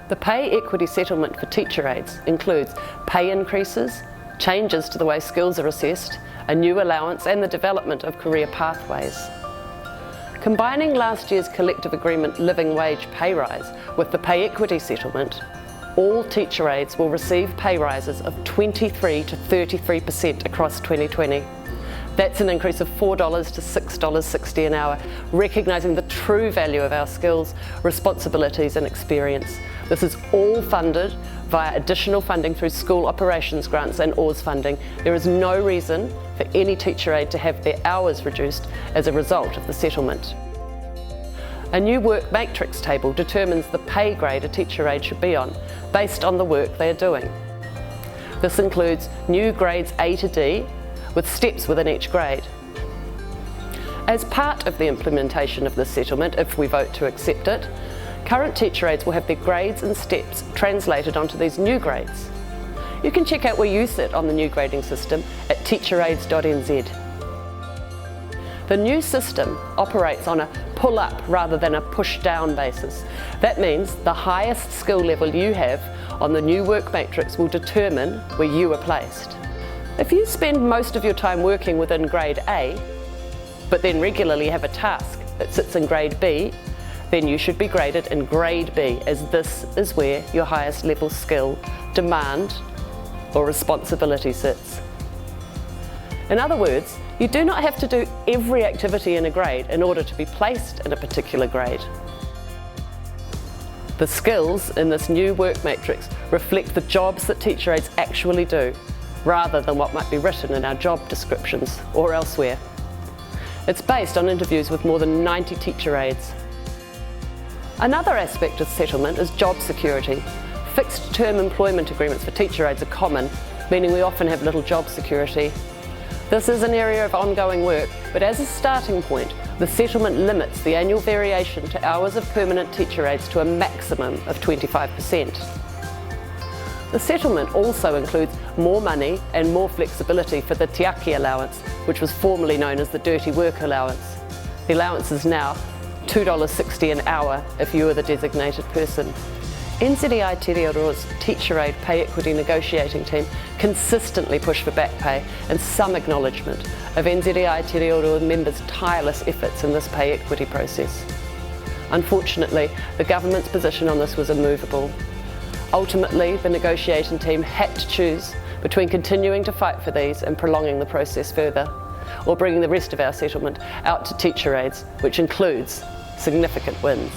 The pay equity settlement for teacher aides includes pay increases, changes to the way skills are assessed, a new allowance and the development of career pathways. Combining last year's collective agreement living wage pay rise with the pay equity settlement, all teacher aides will receive pay rises of 23 to 33% across 2020. That's an increase of $4 to $6.60 an hour, recognising the true value of our skills, responsibilities and experience. This is all funded via additional funding through school operations grants and OARS funding. There is no reason for any teacher aide to have their hours reduced as a result of the settlement. A new work matrix table determines the pay grade a teacher aide should be on, based on the work they are doing. This includes new grades A to D, with steps within each grade. As part of the implementation of this settlement, if we vote to accept it, current teacher aides will have their grades and steps translated onto these new grades. You can check out where you sit on the new grading system at teacheraides.nz. The new system operates on a pull-up rather than a push-down basis. That means the highest skill level you have on the new work matrix will determine where you are placed. If you spend most of your time working within grade A, but then regularly have a task that sits in grade B, then you should be graded in grade B, as this is where your highest level skill, demand or responsibility sits. In other words, you do not have to do every activity in a grade in order to be placed in a particular grade. The skills in this new work matrix reflect the jobs that teacher aides actually do, rather than what might be written in our job descriptions or elsewhere. It's based on interviews with more than 90 teacher aides. Another aspect of settlement is job security. Fixed term employment agreements for teacher aides are common, meaning we often have little job security. This is an area of ongoing work, but as a starting point, the settlement limits the annual variation to hours of permanent teacher aides to a maximum of 25%. The settlement also includes more money and more flexibility for the tiaki allowance, which was formerly known as the dirty work allowance. The allowance is now $2.60 an hour if you are the designated person. NZI Aotearoa's teacher aide pay equity negotiating team consistently push for back pay and some acknowledgement of NZI Aotearoa members' tireless efforts in this pay equity process. Unfortunately, the government's position on this was immovable. Ultimately, the negotiating team had to choose between continuing to fight for these and prolonging the process further, or bringing the rest of our settlement out to teacher aides, which includes significant wins.